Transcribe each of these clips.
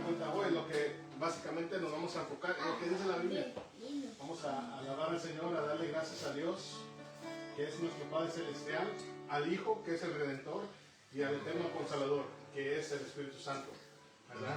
cuenta hoy, lo que básicamente nos vamos a enfocar en lo que dice la Biblia. Vamos a alabar al Señor, a darle gracias a Dios, que es nuestro Padre Celestial, al Hijo, que es el Redentor, y al Eterno Consolador, que es el Espíritu Santo, ¿verdad?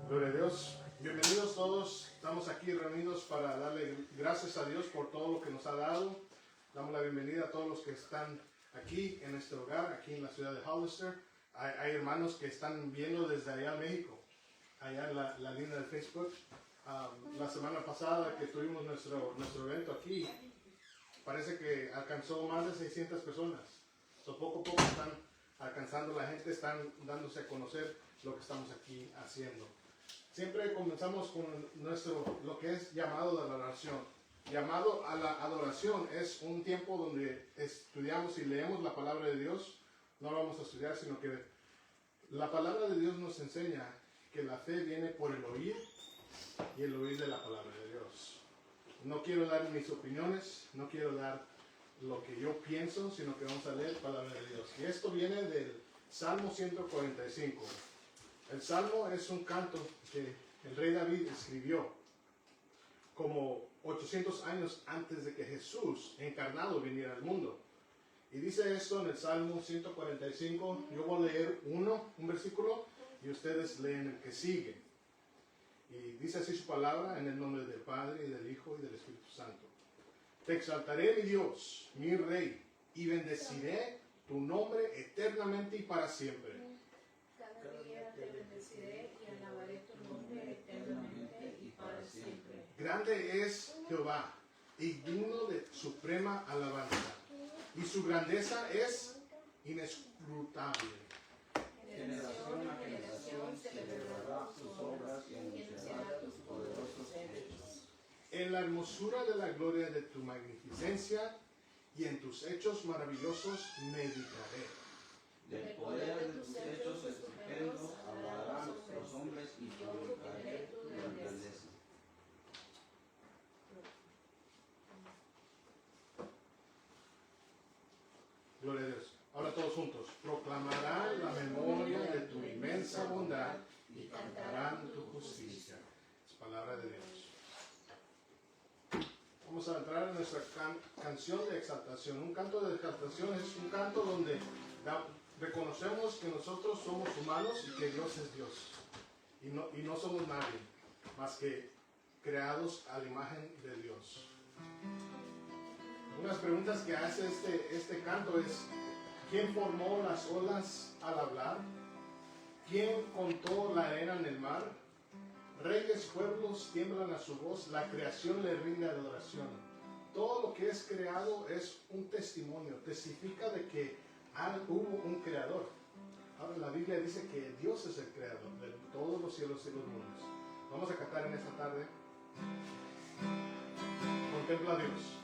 Gloria a Dios. Bienvenidos todos. Estamos aquí reunidos para darle gracias a Dios por todo lo que nos ha dado. Damos la bienvenida a todos los que están aquí en este hogar, aquí en la ciudad de Hollister. Hay hermanos que están viendo desde allá en México, allá en la línea de Facebook. La semana pasada que tuvimos nuestro evento aquí, parece que alcanzó más de 600 personas. Poco a poco están alcanzando la gente, están dándose a conocer lo que estamos aquí haciendo. Siempre comenzamos con lo que es llamado de adoración. Llamado a la adoración es un tiempo donde estudiamos y leemos la palabra de Dios. No lo vamos a estudiar, sino que la palabra de Dios nos enseña que la fe viene por el oír y el oír de la palabra de Dios. No quiero dar mis opiniones, no quiero dar lo que yo pienso, sino que vamos a leer la palabra de Dios. Y esto viene del Salmo 145. El Salmo es un canto que el rey David escribió como 800 años antes de que Jesús encarnado viniera al mundo. Y dice esto en el Salmo 145. Yo voy a leer un versículo y ustedes leen el que sigue. Y dice así su palabra en el nombre del Padre y del Hijo y del Espíritu Santo. Te exaltaré, mi Dios, mi Rey, y bendeciré tu nombre eternamente y para siempre. Cada día te bendeciré y alabaré tu nombre eternamente y para siempre. Grande es Jehová y digno de suprema alabanza, y su grandeza es inescrutable. Generación a generación celebrará sus obras y anunciará tus poderosos hechos. En la hermosura de la gloria de tu magnificencia y en tus hechos maravillosos meditaré. Del poder de tus hechos estupendos hablarán los hombres y glorificaré tu grandeza. Gloria a Dios. Ahora todos juntos. Proclamarán la memoria de tu inmensa bondad y cantarán tu justicia. Es palabra de Dios. Vamos a entrar en nuestra canción de exaltación. Un canto de exaltación es un canto donde reconocemos que nosotros somos humanos y que Dios es Dios. Y no somos nadie más que creados a la imagen de Dios. Unas preguntas que hace este canto es: ¿quién formó las olas al hablar? ¿Quién contó la arena en el mar? Reyes, pueblos tiemblan a su voz, la creación le rinde adoración. Todo lo que es creado es un testimonio, testifica de que hubo un creador. Ahora la Biblia dice que Dios es el creador de todos los cielos y los mundos. Vamos a cantar en esta tarde. Contempla a Dios.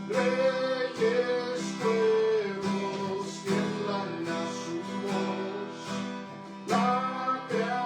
Reyes, pueblos tiemblan a su voz, la creación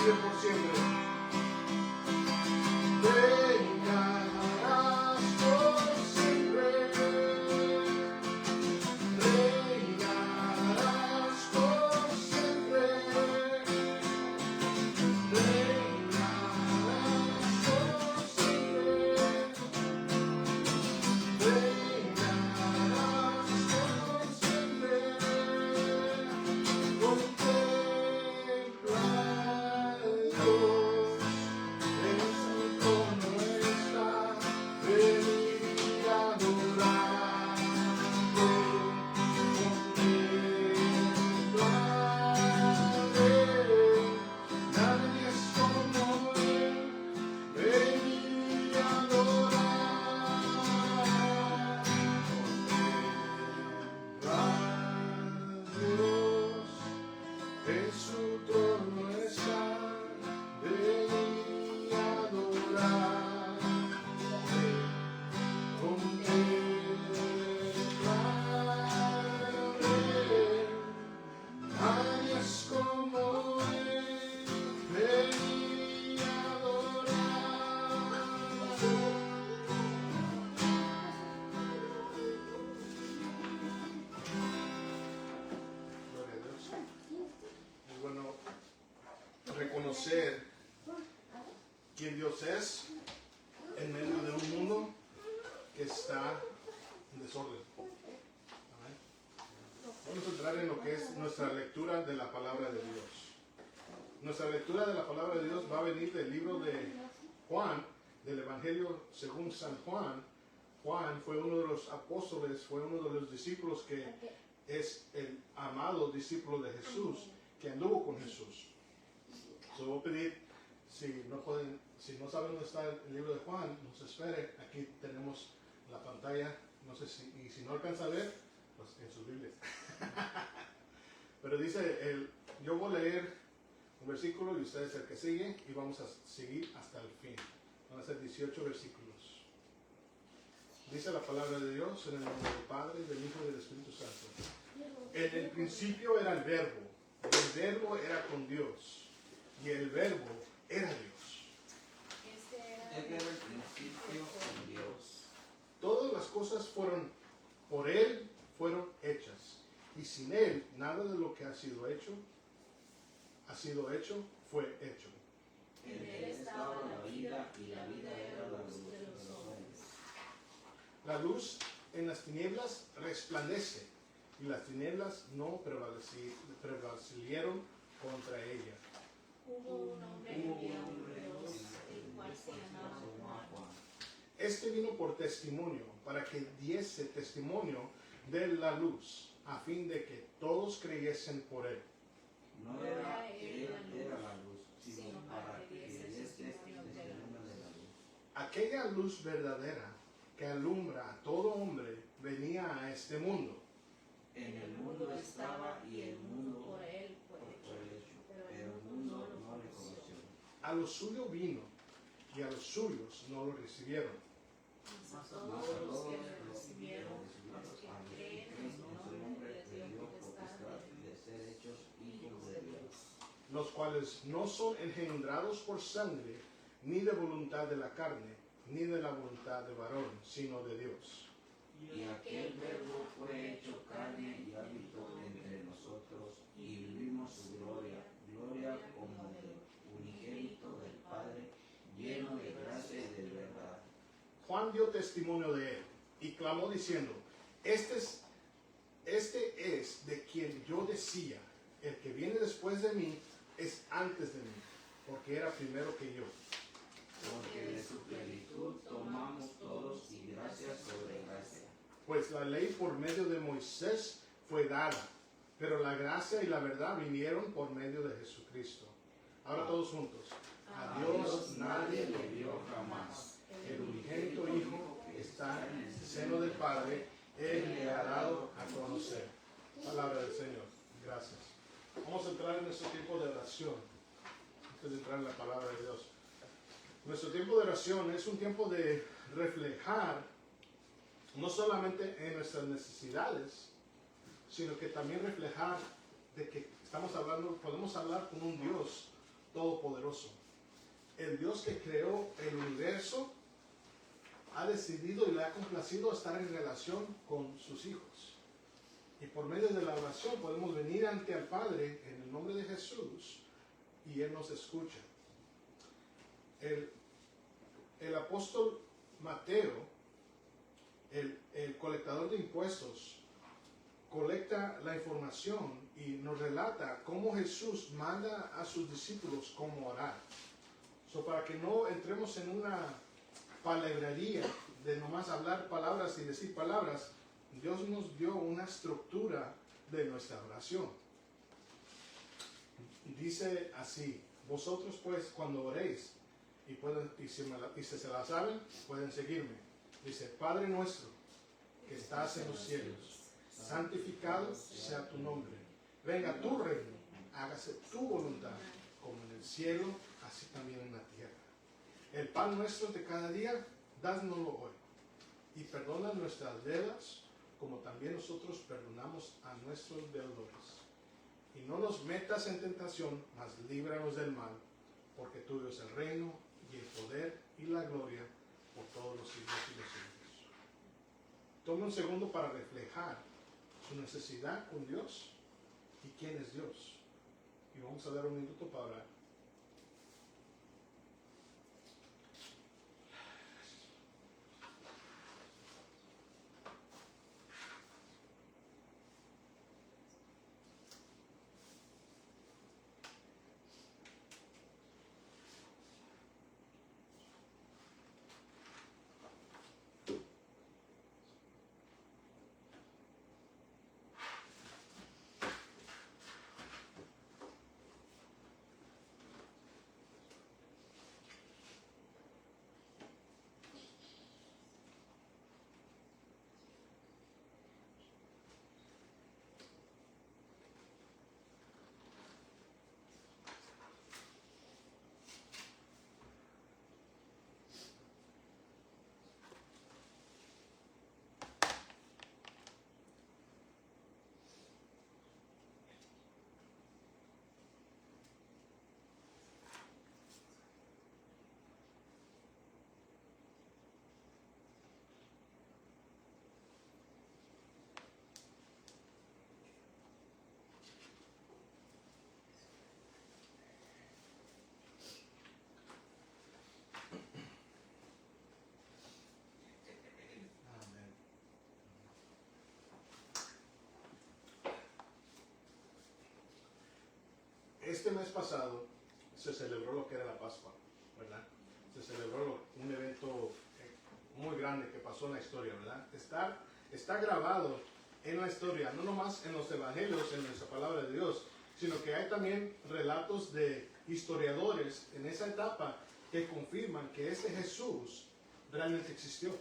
decir por siempre. Reinarás por siempre. Reinarás por siempre. Reinarás por siempre. Reinarás por siempre. Contempla a Dios en su trono está, venid y adoradle. Contempladle, nadie es como él, venid y adoradle. Dios en su trono está, venid y adorad. Contempladle, nadie es como él, venid y adorad. Gloria a Dios. Es bueno reconocer quién Dios es en medio de un mundo que está en desorden. Amén. Vamos a entrar en lo que es nuestra lectura de la palabra de Dios. Nuestra lectura de la palabra de Dios va a venir del libro de Juan, del Evangelio según San Juan. Juan fue uno de los apóstoles, fue uno de los discípulos que es el amado discípulo de Jesús, que anduvo con Jesús. So, voy a pedir, si no saben dónde está el libro de Juan, nos espere. Aquí tenemos la pantalla, no sé y si no alcanza a ver, pues en sus Biblias. Pero dice, yo voy a leer un versículo y ustedes el que sigue, y vamos a seguir hasta el fin. Van a ser 18 versículos. Dice la palabra de Dios en el nombre del Padre, del Hijo y del Espíritu Santo. En el principio era el Verbo, y el Verbo era con Dios, y el Verbo era Dios. Este era el principio con Dios. Todas las cosas por Él fueron hechas, y sin Él nada de lo que ha sido hecho, fue hecho. En él estaba la vida, y la vida era la luz de los hombres. La luz en las tinieblas resplandece, y las tinieblas no prevalecieron contra ella. Hubo un hombre enviado por Dios, el cual se llamaba Juan. Este vino por testimonio, para que diese testimonio de la luz, a fin de que todos creyesen por él. No era él la luz, sino para que diese testimonio de la luz. Aquella luz verdadera que alumbra a todo hombre venía a este mundo. En el mundo estaba, y el mundo Por él fue fue hecho, hecho, pero el mundo no le conoció. A lo suyo vino, y a los suyos no lo recibieron. Mas a todos los que le recibieron, los que creen en su nombre, les dio potestad de ser hechos hijos de Dios, Los cuales no son engendrados por sangre, ni de voluntad de la carne, ni de la voluntad de varón, sino de Dios. y aquel verbo fue hecho carne y habitó entre nosotros, y vivimos su gloria, gloria como del unigénito del Padre, lleno de gracia y de verdad. Juan dio testimonio de él y clamó diciendo, este es de quien yo decía, el que viene después de mí es antes de mí, porque era primero que yo. Porque de su plenitud tomamos todos, y gracia sobre gracia. Pues la ley por medio de Moisés fue dada, pero la gracia y la verdad vinieron por medio de Jesucristo. Ahora todos juntos. A Dios nadie lo vio jamás. El unigénito Hijo está en el seno del Padre, Él le ha dado a conocer. Palabra del Señor. Gracias. Vamos a entrar en nuestro tiempo de oración, antes de entrar en la palabra de Dios. Nuestro tiempo de oración es un tiempo de reflejar no solamente en nuestras necesidades, sino que también reflejar de que podemos hablar con un Dios todopoderoso. El Dios que creó el universo ha decidido y le ha complacido estar en relación con sus hijos. Y por medio de la oración podemos venir ante el Padre en el nombre de Jesús y Él nos escucha. El apóstol Mateo, el colectador de impuestos, colecta la información y nos relata cómo Jesús manda a sus discípulos cómo orar. Para que no entremos en una palabrería de nomás hablar palabras y decir palabras, Dios nos dio una estructura de nuestra oración. Dice así: vosotros pues cuando oréis, y si se la saben, pueden seguirme. Dice: Padre nuestro que estás en los cielos, santificado sea tu nombre. Venga tu reino, hágase tu voluntad, como en el cielo, así también en la tierra. El pan nuestro de cada día, dásnoslo hoy. Y perdona nuestras deudas, como también nosotros perdonamos a nuestros deudores. Y no nos metas en tentación, mas líbranos del mal, porque tuyo es el reino, y el poder, y la gloria, por todos los siglos y los siglos. Tome un segundo para reflejar su necesidad con Dios y quién es Dios. Y vamos a dar un minuto para orar. Este mes pasado se celebró lo que era la Pascua, ¿verdad? Se celebró un evento muy grande que pasó en la historia, ¿verdad? Está grabado en la historia, no nomás en los evangelios, en nuestra palabra de Dios, sino que hay también relatos de historiadores en esa etapa que confirman que este Jesús realmente existió.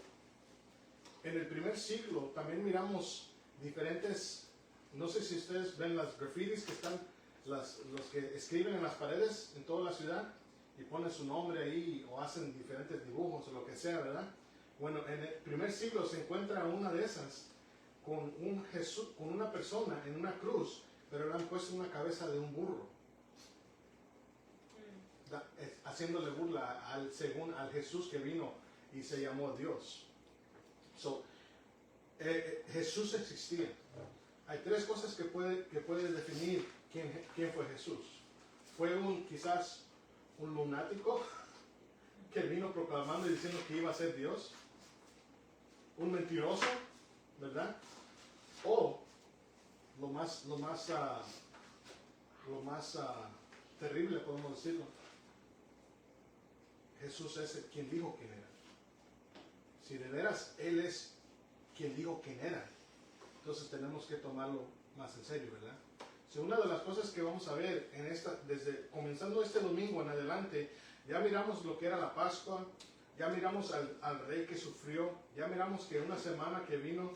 En el primer siglo también miramos diferentes, no sé si ustedes ven las grafitis que están, los que escriben en las paredes en toda la ciudad y ponen su nombre ahí o hacen diferentes dibujos o lo que sea, ¿verdad? Bueno, en el primer siglo se encuentra una de esas con un Jesús, con una persona en una cruz, pero le han puesto una cabeza de un burro, haciéndole burla según al Jesús que vino y se llamó Dios. Jesús existía. Hay tres cosas que puede definir quién fue Jesús. Fue quizás un lunático que vino proclamando y diciendo que iba a ser Dios. Un mentiroso, ¿verdad? O lo más terrible, podemos decirlo, Jesús es quien dijo quién era. Si de veras Él es quien dijo quién era, entonces tenemos que tomarlo más en serio, ¿verdad? Si una de las cosas que vamos a ver desde comenzando este domingo en adelante, ya miramos lo que era la Pascua, ya miramos al rey que sufrió, ya miramos que una semana que vino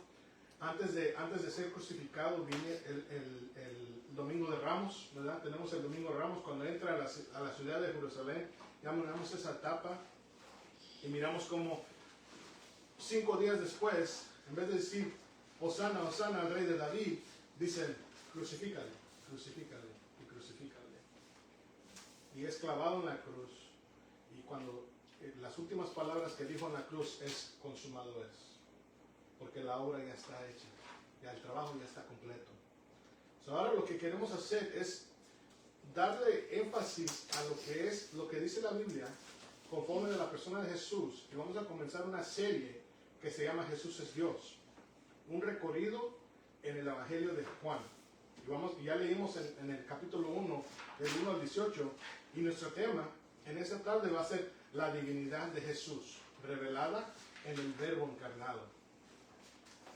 antes de ser crucificado viene el Domingo de Ramos, ¿verdad? Tenemos el Domingo de Ramos cuando entra a la ciudad de Jerusalén, ya miramos esa etapa y miramos como 5 días después, en vez de decir Hosana, Hosana al rey de David, dicen crucifícale, crucifícale y crucifícale. y es clavado en la cruz. Y cuando las últimas palabras que dijo en la cruz es consumado es. Porque la obra ya está hecha, ya el trabajo ya está completo. Ahora lo que queremos hacer es darle énfasis a lo que dice la Biblia conforme de la persona de Jesús. Y vamos a comenzar una serie que se llama Jesús es Dios. Un recorrido en el Evangelio de Juan. Y ya leímos en el capítulo 1, del 1 al 18, y nuestro tema en esta tarde va a ser la divinidad de Jesús, revelada en el Verbo encarnado.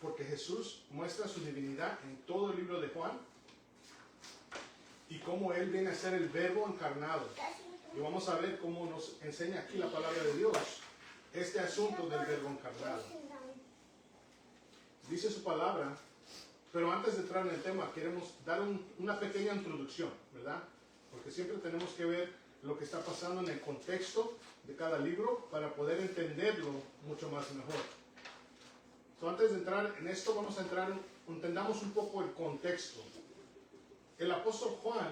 Porque Jesús muestra su divinidad en todo el libro de Juan, y cómo Él viene a ser el Verbo encarnado. Y vamos a ver cómo nos enseña aquí la palabra de Dios este asunto del Verbo encarnado. Dice su palabra, pero antes de entrar en el tema queremos dar una pequeña introducción, ¿verdad? Porque siempre tenemos que ver lo que está pasando en el contexto de cada libro para poder entenderlo mucho más mejor. Antes de entrar en esto, vamos a entendamos un poco el contexto. El apóstol Juan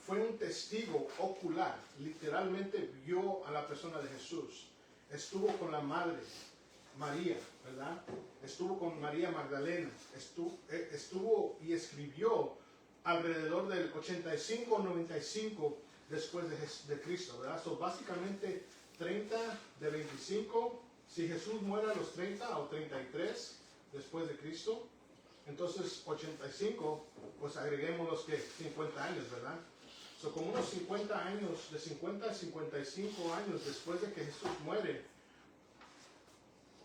fue un testigo ocular, literalmente vio a la persona de Jesús. Estuvo con la madre, María, ¿verdad? Estuvo con María Magdalena, estuvo y escribió alrededor del 85-95 después de Cristo, ¿verdad? Básicamente 30 de 25, si Jesús muere a los 30 o 33 después de Cristo, entonces 85, pues agreguemos los que 50 años, ¿verdad? Como unos 50 años, de 50 a 55 años después de que Jesús muere,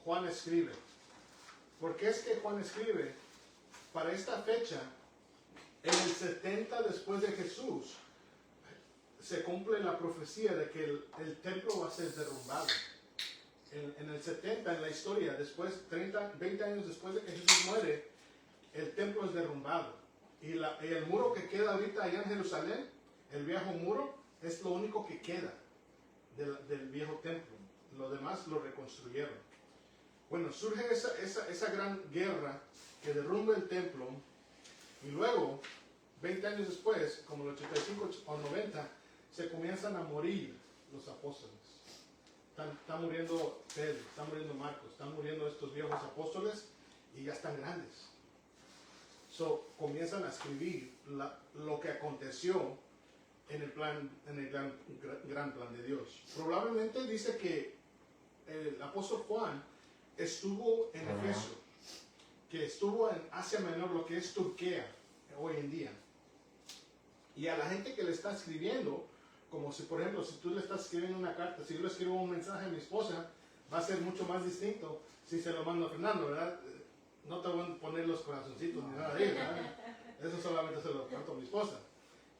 Juan escribe. ¿Por qué es que Juan escribe? Para esta fecha, en el 70 después de Jesús, se cumple la profecía de que el templo va a ser derrumbado. En el 70, en la historia, después, 20 años después de que Jesús muere, el templo es derrumbado. Y el muro que queda ahorita allá en Jerusalén, el viejo muro, es lo único que queda del viejo templo. Lo demás lo reconstruyeron. Bueno, surge esa gran guerra que derrumba el templo. Y luego, 20 años después, como el 85 o 90, se comienzan a morir los apóstoles. Está muriendo Pedro, está muriendo Marcos, están muriendo estos viejos apóstoles y ya están grandes. Comienzan a escribir lo que aconteció en el gran plan de Dios. Probablemente dice que el apóstol Juan estuvo en Efeso, que estuvo en Asia Menor, lo que es Turquía hoy en día. Y a la gente que le está escribiendo, como si, por ejemplo, si tú le estás escribiendo una carta, si yo le escribo un mensaje a mi esposa, va a ser mucho más distinto si se lo mando a Fernando, ¿verdad? No te voy a poner los corazoncitos ni nada de eso, ¿verdad? Eso solamente se lo cuento a mi esposa.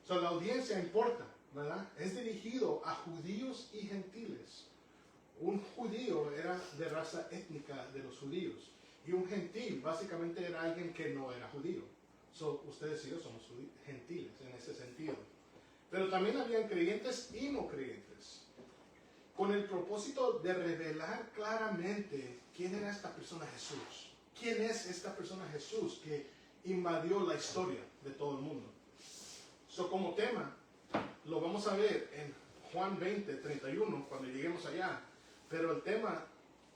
La audiencia importa, ¿verdad? Es dirigido a judíos y gentiles. Un judío era de raza étnica de los judíos. Y un gentil básicamente era alguien que no era judío. Ustedes y yo somos gentiles en ese sentido. Pero también habían creyentes y no creyentes. Con el propósito de revelar claramente quién era esta persona Jesús. ¿Quién es esta persona Jesús que invadió la historia de todo el mundo? Como tema, lo vamos a ver en Juan 20, 31, cuando lleguemos allá. Pero el tema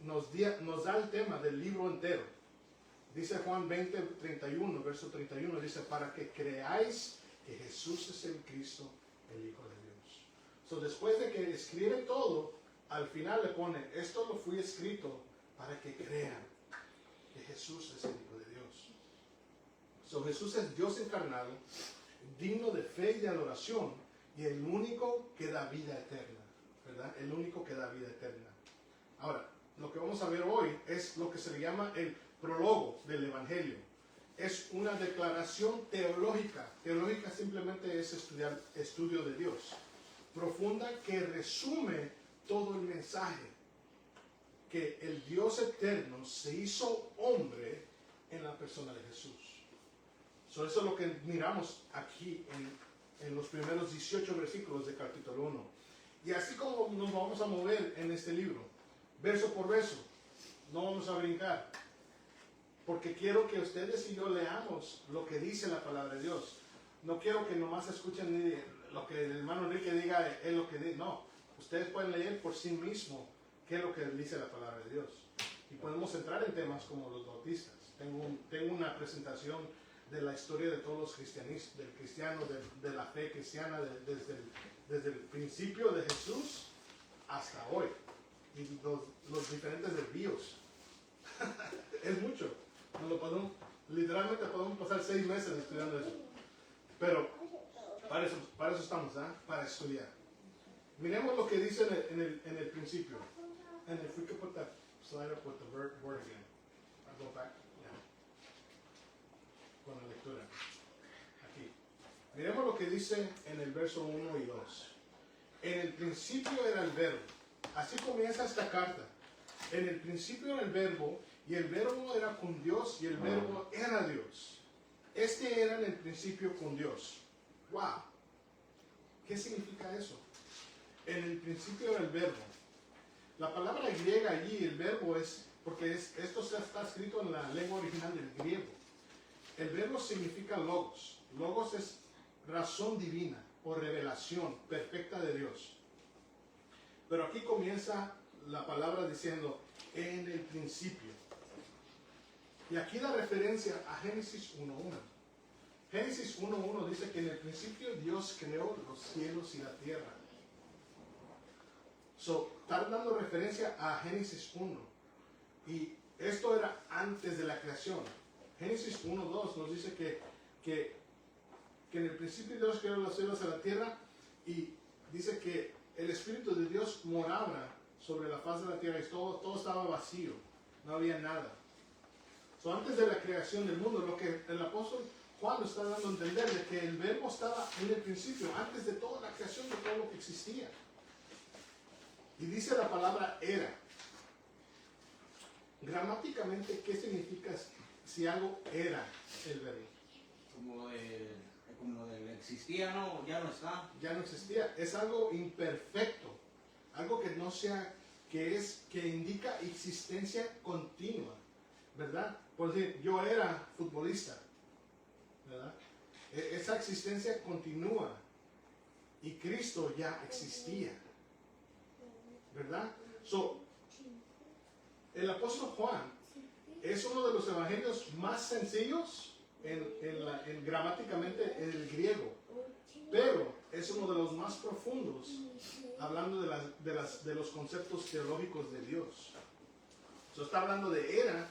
nos da el tema del libro entero. Dice Juan 20, 31, verso 31, dice, para que creáis que Jesús es el Cristo, el Hijo de Dios. Después de que escribe todo, al final le pone, esto lo fui escrito para que crean que Jesús es el Hijo de Dios. Jesús es Dios encarnado, digno de fe y de adoración, y el único que da vida eterna, ¿verdad? El único que da vida eterna. Ahora, lo que vamos a ver hoy es lo que se le llama el prólogo del Evangelio. Es una declaración teológica. Teológica simplemente es estudio de Dios. Profunda que resume todo el mensaje. Que el Dios eterno se hizo hombre en la persona de Jesús. Eso es lo que miramos aquí en los primeros 18 versículos del capítulo 1. Y así como nos vamos a mover en este libro, verso por verso, no vamos a brincar. Porque quiero que ustedes y yo leamos lo que dice la palabra de Dios. No quiero que nomás escuchen lo que el hermano Enrique diga es lo que dice. No, ustedes pueden leer por sí mismos qué es lo que dice la palabra de Dios. Y podemos entrar en temas como los bautistas. Tengo una presentación de la historia de todos los cristianos, del cristiano, de la fe cristiana, desde el principio de Jesús hasta hoy. Y los diferentes desvíos. Es mucho. Literalmente podemos pasar 6 meses estudiando eso. Pero para eso estamos, ¿eh? Para estudiar. Miremos lo que dice en el principio. And if we could put that slide up with the word again. I'll go back. Yeah. Con la lectura. Aquí. Miremos lo que dice en el verso 1 y 2. En el principio era el verbo. Así comienza esta carta. En el principio era el verbo, y el verbo era con Dios, y el verbo era Dios. Este era en el principio con Dios. ¡Wow! ¿Qué significa eso? En el principio era el verbo. La palabra griega allí, el verbo es, porque esto está escrito en la lengua original del griego. El verbo significa logos. Logos es razón divina o revelación perfecta de Dios. Pero aquí comienza la palabra diciendo, en el principio. Y aquí da referencia a Génesis 1.1. Génesis 1.1 dice que en el principio Dios creó los cielos y la tierra. Está dando referencia a Génesis 1. Y esto era antes de la creación. Génesis 1.2 nos dice que en el principio Dios creó los cielos y la tierra, y dice que el Espíritu de Dios moraba sobre la faz de la tierra y todo estaba vacío, no había nada. Antes de la creación del mundo, lo que el apóstol Juan nos está dando a entender de que el verbo estaba en el principio, antes de toda la creación de todo lo que existía. Y dice la palabra era. Gramáticamente, ¿qué significa si algo era el verbo? Como del existía, no, ya no está. Ya no existía. Es algo imperfecto. Algo que no sea, que indica existencia continua. ¿Verdad? Por decir, yo era futbolista. ¿Verdad? Esa existencia continúa. Y Cristo ya existía. ¿Verdad? El apóstol Juan es uno de los evangelios más sencillos gramáticamente en el griego, pero es uno de los más profundos hablando de los conceptos teológicos de Dios. Está hablando de era,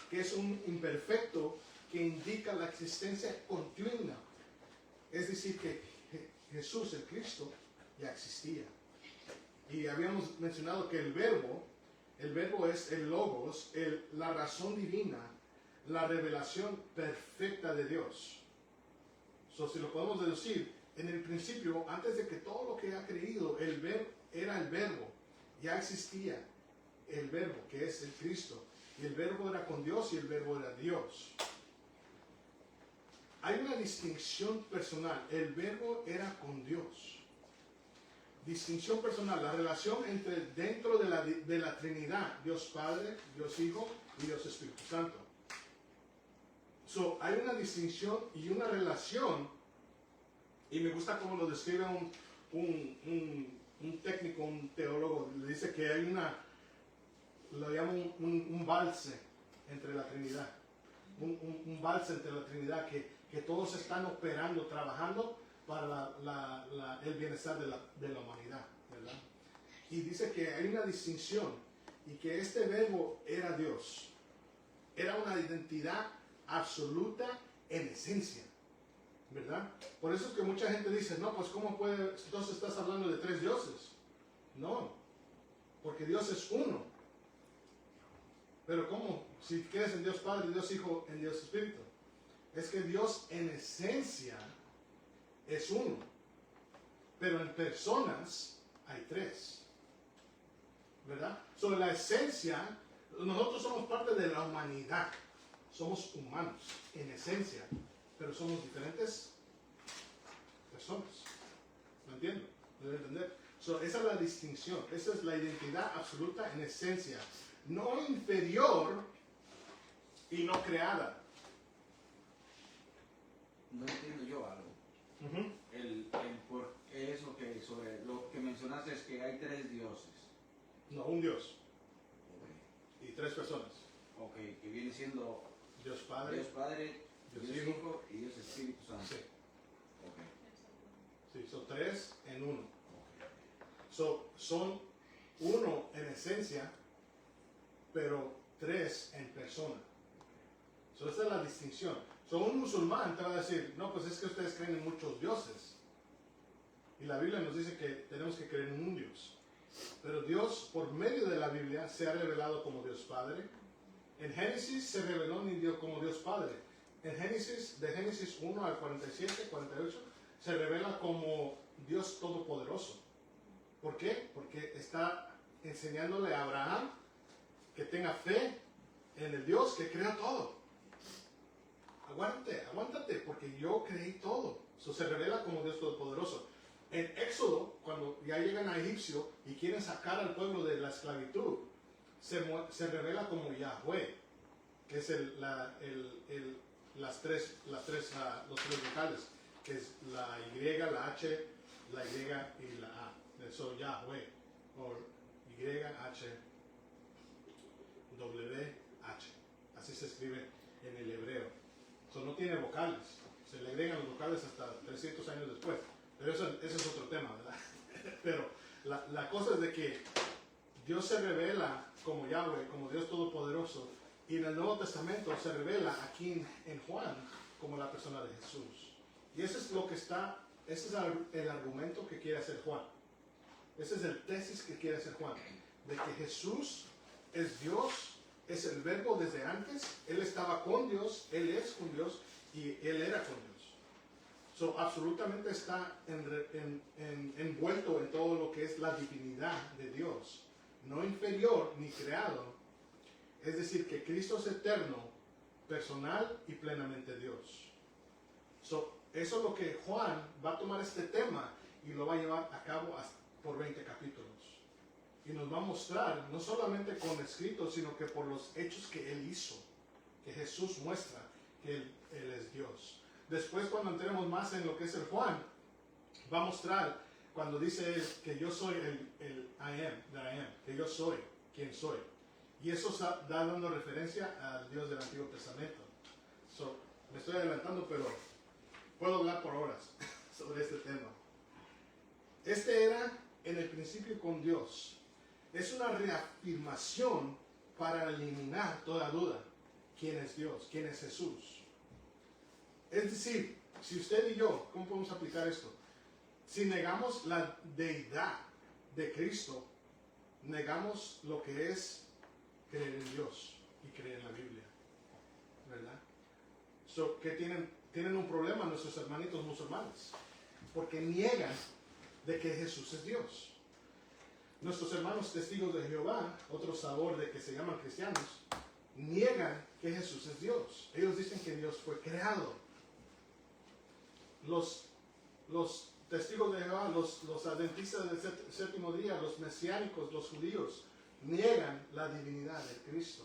que es un imperfecto que indica la existencia continua. Es decir, que Jesús, el Cristo, ya existía. Y habíamos mencionado que el verbo es el logos, la razón divina, la revelación perfecta de Dios. Si lo podemos deducir, en el principio, antes de que todo lo que ha creído, era el verbo, ya existía el verbo, que es el Cristo. Y el verbo era con Dios y el verbo era Dios. Hay una distinción personal. El verbo era con Dios. Distinción personal, la relación dentro de la Trinidad, Dios Padre, Dios Hijo y Dios Espíritu Santo. Hay una distinción y una relación, y me gusta cómo lo describe un técnico, un teólogo. Le dice que hay lo llama un valse entre la Trinidad. Un valse entre la Trinidad, que todos están operando, trabajando para el bienestar de la humanidad, ¿verdad? Y dice que hay una distinción, y que este verbo era Dios. Era una identidad absoluta en esencia, ¿verdad? Por eso es que mucha gente dice, no, pues ¿cómo entonces estás hablando de 3 dioses? No, porque Dios es uno. Pero ¿cómo? Si crees en Dios Padre, Dios Hijo, en Dios Espíritu. Es que Dios en esencia es uno, pero en personas hay 3, ¿verdad? Sobre la esencia, nosotros somos parte de la humanidad, somos humanos en esencia, pero somos diferentes personas. ¿Me entienden? Deben entender. Esa es la distinción, esa es la identidad absoluta en esencia, no inferior y no creada. No entiendo yo algo. El por No, un Dios Ok. y tres personas. Ok, que viene siendo Dios Padre. Dios Padre, Dios Dios Hijo. Hijo y Dios Espíritu Santo. Sí, Ok. sí, son tres en uno. Ok. Son uno en esencia, pero tres en persona. Esa es la distinción. Un musulmán te va a decir, no, pues es que ustedes creen en muchos dioses. Y la Biblia nos dice que tenemos que creer en un Dios. Pero Dios, por medio de la Biblia, se ha revelado como Dios Padre. En Génesis se reveló ni Dios como Dios Padre. En Génesis, de Génesis 1 al 47, 48, se revela como Dios Todopoderoso. ¿Por qué? Porque está enseñándole a Abraham que tenga fe en el Dios que crea todo. Aguántate, porque yo creí todo. Eso se revela como Dios Todopoderoso. En Éxodo, cuando ya llegan a Egipcio y quieren sacar al pueblo de la esclavitud, se revela como Yahweh, que es los tres vocales, que es la Y, la H, la Y y la A. Eso Yahweh, o Y, H, W, H. Así se escribe en el hebreo. Eso no tiene vocales. Se le agregan los vocales hasta 300 años después. Pero ese es otro tema, ¿verdad? Pero la cosa es de que Dios se revela como Yahweh, como Dios Todopoderoso. Y en el Nuevo Testamento se revela aquí en Juan como la persona de Jesús. Y ese es el argumento que quiere hacer Juan. Ese es el tesis que quiere hacer Juan. De que Jesús es Dios. Es el verbo desde antes. Él estaba con Dios, Él es con Dios y Él era con Dios. Absolutamente está envuelto en todo lo que es la divinidad de Dios. No inferior ni creado. Es decir, que Cristo es eterno, personal y plenamente Dios. Eso es lo que Juan va a tomar este tema y lo va a llevar a cabo por 20 capítulos. Y nos va a mostrar, no solamente con escritos, sino que por los hechos que Él hizo, que Jesús muestra que Él es Dios. Después, cuando entremos más en lo que es el Juan, va a mostrar cuando dice Él que yo soy el I am, that I am, que yo soy quien soy. Y eso está dando referencia al Dios del Antiguo Testamento. Me estoy adelantando, pero puedo hablar por horas sobre este tema. Este era en el principio con Dios. Es una reafirmación para eliminar toda duda. ¿Quién es Dios? ¿Quién es Jesús? Es decir, si usted y yo, ¿cómo podemos aplicar esto? Si negamos la deidad de Cristo, negamos lo que es creer en Dios y creer en la Biblia. ¿Verdad? Que tienen un problema nuestros hermanitos musulmanes, porque niegan de que Jesús es Dios. Nuestros hermanos testigos de Jehová, otro sabor de que se llaman cristianos, niegan que Jesús es Dios. Ellos dicen que Dios fue creado. Los testigos de Jehová, los adventistas del séptimo día, los mesiánicos, los judíos, niegan la divinidad de Cristo.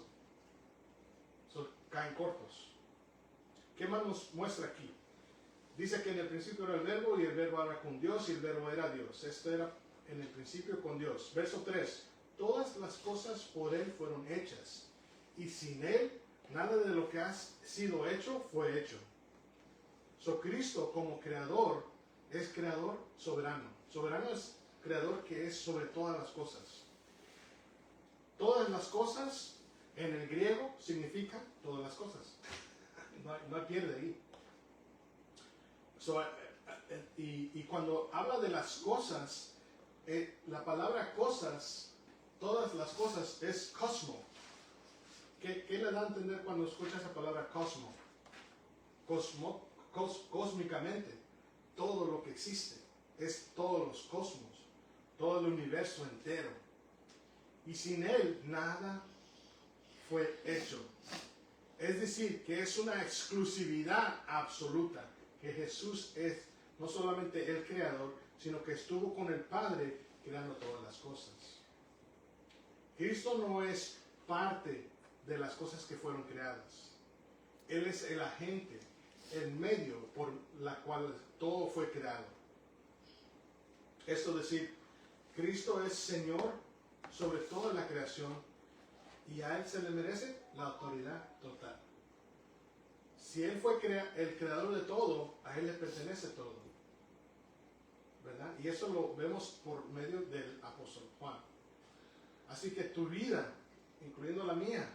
Caen cortos. ¿Qué más nos muestra aquí? Dice que en el principio era el verbo y el verbo era con Dios y el verbo era Dios. Esto era en el principio con Dios. Verso 3. Todas las cosas por Él fueron hechas y sin Él nada de lo que ha sido hecho fue hecho. Cristo como creador es creador soberano. Soberano es creador que es sobre todas las cosas. Todas las cosas en el griego significa todas las cosas. No hay pierde ahí. Y cuando habla de las cosas, la palabra cosas, todas las cosas, es cosmo. ¿Qué le da a entender cuando escucha esa palabra cosmo? Cósmicamente, todo lo que existe, es todos los cosmos, todo el universo entero. Y sin Él nada fue hecho. Es decir, que es una exclusividad absoluta, que Jesús es no solamente el creador, sino que estuvo con el Padre creando todas las cosas. Cristo no es parte de las cosas que fueron creadas. Él es el agente, el medio por la cual todo fue creado. Esto es decir, Cristo es Señor sobre toda la creación y a Él se le merece la autoridad total. Si Él fue el creador de todo, a Él le pertenece todo. ¿Verdad? Y eso lo vemos por medio del apóstol Juan. Así que tu vida, incluyendo la mía,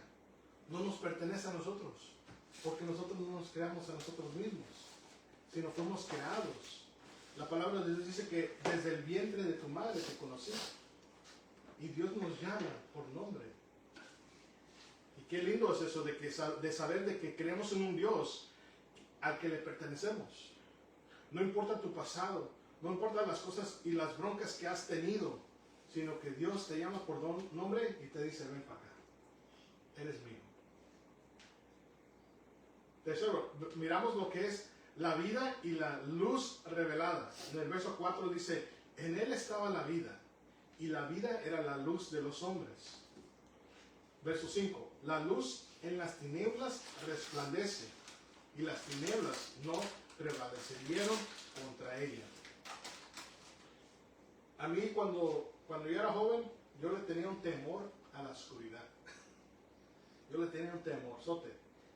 no nos pertenece a nosotros, porque nosotros no nos creamos a nosotros mismos, sino fuimos creados. La palabra de Dios dice que desde el vientre de tu madre te conocí. Y Dios nos llama por nombre. Y qué lindo es eso de saber de que creemos en un Dios al que le pertenecemos. No importa tu pasado, no importa las cosas y las broncas que has tenido, sino que Dios te llama por nombre y te dice, ven para acá, eres mío. Tercero, miramos lo que es la vida y la luz revelada. En el verso 4 dice, en Él estaba la vida, y la vida era la luz de los hombres. Verso 5, la luz en las tinieblas resplandece, y las tinieblas no prevalecieron contra ella. A mí cuando yo era joven, yo le tenía un temor a la oscuridad. Yo le tenía un temorzote.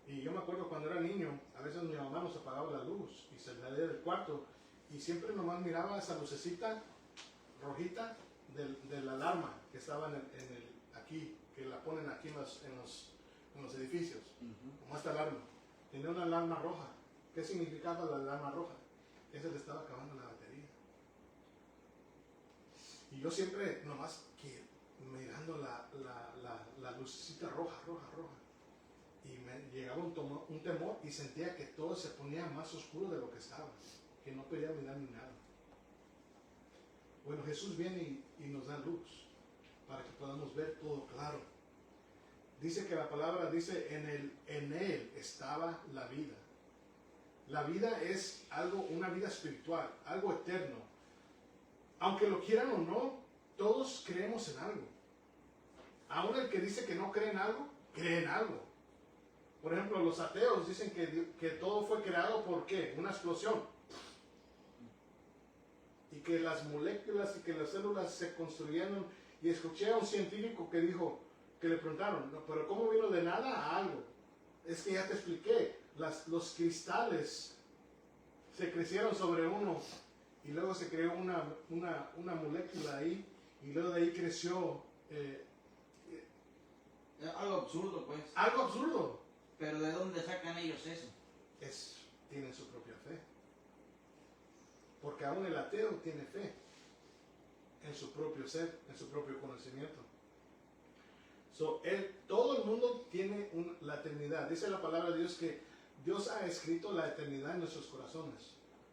Y yo me acuerdo cuando era niño, a veces mi mamá nos apagaba la luz y salía del cuarto y siempre nomás miraba esa lucecita rojita de la alarma que estaba aquí, que la ponen aquí en los edificios, como esta alarma. Tenía una alarma roja. ¿Qué significaba la alarma roja? Que se le estaba acabando la batería. Y yo siempre nomás mirando la lucecita roja. Y me llegaba un temor y sentía que todo se ponía más oscuro de lo que estaba, que no podía mirar ni nada. Bueno, Jesús viene y nos da luz para que podamos ver todo claro. Dice que la palabra dice, en él estaba la vida. La vida es una vida espiritual, algo eterno. Aunque lo quieran o no, todos creemos en algo. Aún el que dice que no cree en algo, cree en algo. Por ejemplo, los ateos dicen que todo fue creado por ¿qué? Una explosión. Y que las moléculas y que las células se construyeron. Y escuché a un científico que dijo, que le preguntaron, ¿no? ¿Pero cómo vino de nada a algo? Es que ya te expliqué, los cristales se crecieron sobre uno y luego se creó una molécula ahí y luego de ahí creció algo absurdo, pues. Algo absurdo. Pero ¿de dónde sacan ellos eso? Tienen su propia fe. Porque aún el ateo tiene fe en su propio ser, en su propio conocimiento. Todo el mundo tiene la eternidad. Dice la palabra de Dios que Dios ha escrito la eternidad en nuestros corazones.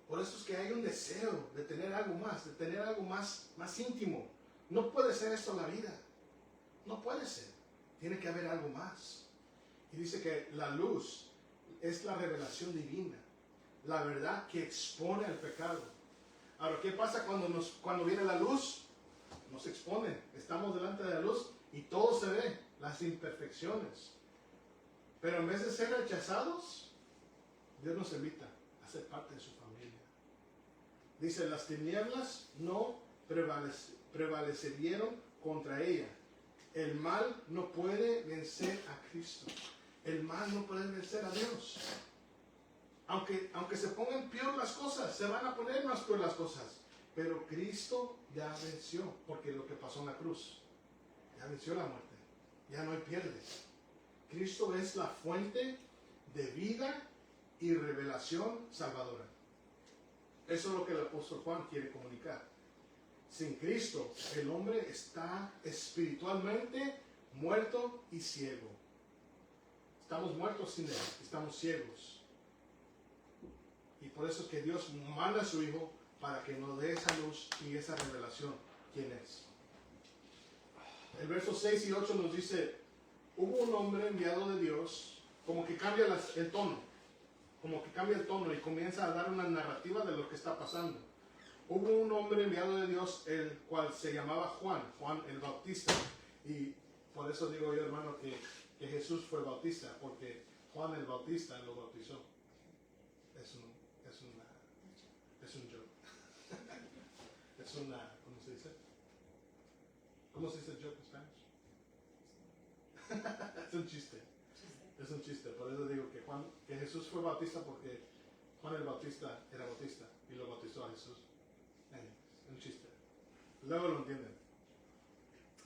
Por eso es que hay un deseo de tener algo más íntimo. No puede ser esto la vida. No puede ser. Tiene que haber algo más. Y dice que la luz es la revelación divina. La verdad que expone al pecado. Ahora, ¿qué pasa cuando viene la luz? Nos expone. Estamos delante de la luz y todo se ve, las imperfecciones. Pero en vez de ser rechazados, Dios nos invita a ser parte de su familia. Dice, las tinieblas no prevalecieron contra ella. El mal no puede vencer a Cristo. El mal no puede vencer a Dios. Aunque se pongan peor las cosas, se van a poner más peor las cosas. Pero Cristo ya venció, porque lo que pasó en la cruz, ya venció la muerte. Ya no hay pierde. Cristo es la fuente de vida y revelación salvadora. Eso es lo que el apóstol Juan quiere comunicar. Sin Cristo, el hombre está espiritualmente muerto y ciego. Estamos muertos sin Él, estamos ciegos. Y por eso es que Dios manda a su Hijo para que nos dé esa luz y esa revelación. ¿Quién es? El verso 6 y 8 nos dice, hubo un hombre enviado de Dios, como que cambia el tono, y comienza a dar una narrativa de lo que está pasando. Hubo un hombre enviado de Dios, el cual se llamaba Juan el Bautista. Y por eso digo yo, hermano, que Jesús fue bautista, porque Juan el Bautista lo bautizó. Es un joke. ¿Cómo se dice? ¿Cómo se dice joke en Spanish? Es un chiste. Es un chiste. Por eso digo que Jesús fue bautista porque Juan el Bautista era bautista y lo bautizó a Jesús. Es un chiste. Luego lo entienden.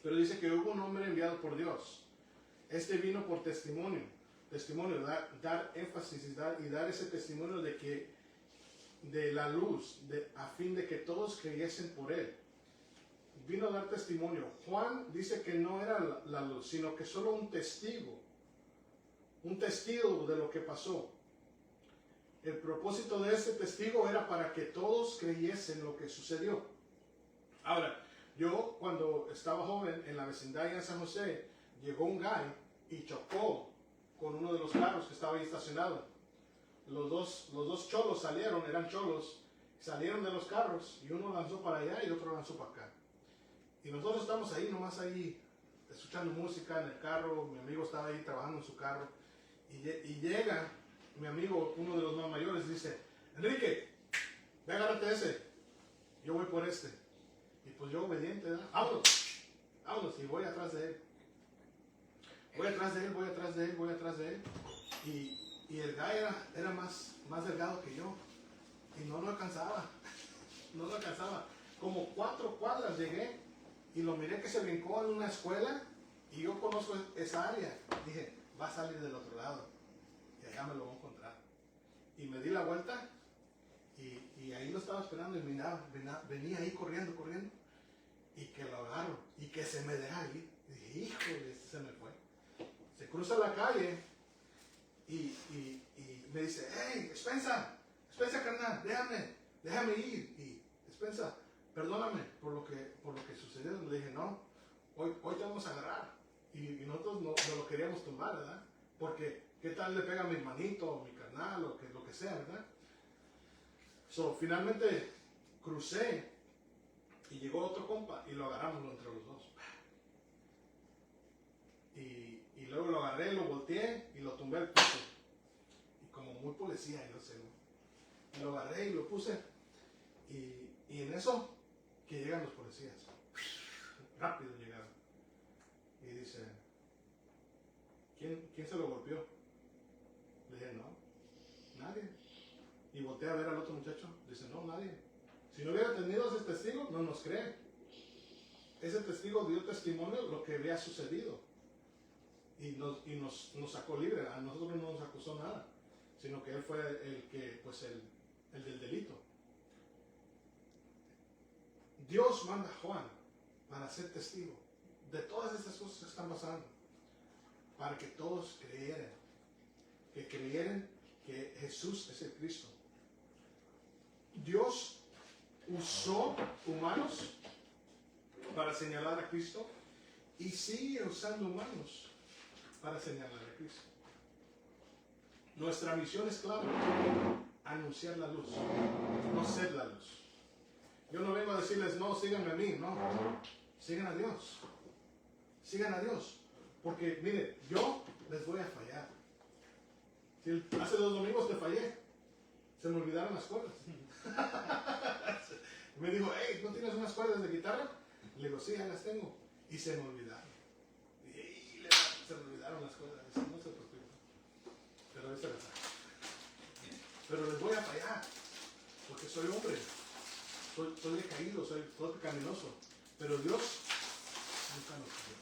Pero dice que hubo un hombre enviado por Dios. Este vino por testimonio. Testimonio, dar énfasis y dar ese testimonio de la luz, a fin de que todos creyesen por él. Vino a dar testimonio. Juan dice que no era la luz, sino que solo un testigo de lo que pasó. El propósito de ese testigo era para que todos creyesen lo que sucedió. Ahora, yo cuando estaba joven en la vecindad en San José, llegó un guy y chocó con uno de los carros que estaba ahí estacionado. Los dos cholos eran cholos, salieron de los carros y uno lanzó para allá y otro lanzó para acá. Y nosotros estamos ahí, nomás ahí, escuchando música en el carro. Mi amigo estaba ahí trabajando en su carro. Y llega mi amigo, uno de los más mayores, y dice: Enrique, ve, agárrate ese. Yo voy por este. Y pues yo obediente, ¿verdad? Vámonos. Y voy atrás de él. Voy atrás de él. Y el guy era más delgado que yo. Y no lo alcanzaba. Como 4 cuadras llegué y lo miré que se brincó en una escuela. Y yo conozco esa área. Dije, va a salir del otro lado. Y allá me lo voy a encontrar. Y me di la vuelta. Y ahí lo estaba esperando. Y venía ahí corriendo. Y que lo agarro. Y que se me deja ir. Dije, híjole, se me fue. Se cruza la calle y me dice: hey, Spencer, carnal, déjame ir. Y Spencer, perdóname por lo que sucedió. Le dije: no, hoy te vamos a agarrar. Y nosotros no lo queríamos tumbar, ¿verdad? Porque qué tal le pega a mi hermanito o mi carnal o lo que sea, ¿verdad? Finalmente crucé y llegó otro compa y lo agarramos entre los dos. Y luego lo agarré, lo volteé y lo tumbé al piso. Y como muy policía, yo sé, ¿no? Y lo agarré y lo puse. Y en eso, que llegan los policías. Rápido llegaron. Y dice: ¿Quién se lo golpeó? Le dije: no, nadie. Y volteé a ver al otro muchacho. Dice: no, nadie. Si no hubiera tenido ese testigo, no nos cree. Ese testigo dio testimonio de lo que había sucedido. Y nos sacó libre. A nosotros no nos acusó nada, sino que él fue el del delito. Dios manda a Juan para ser testigo de todas estas cosas que están pasando, para que todos creyeran que Jesús es el Cristo. Dios usó humanos para señalar a Cristo y sigue usando humanos para señalar a Cristo. Nuestra misión es clara: anunciar la luz, no ser la luz. Yo no vengo a decirles: no, síganme a mí, no. Sigan a Dios. Porque, mire, yo les voy a fallar. Hace 2 domingos te fallé. Se me olvidaron las cuerdas. Me dijo: hey, ¿no tienes unas cuerdas de guitarra? Le digo: sí, ya las tengo. Y se me olvidaron. Se me olvidaron las cosas. No se preocupen. Pero ahí se las saco. Pero les voy a fallar. Porque soy hombre. Soy decaído, soy pecaminoso. Pero Dios nunca nos falla.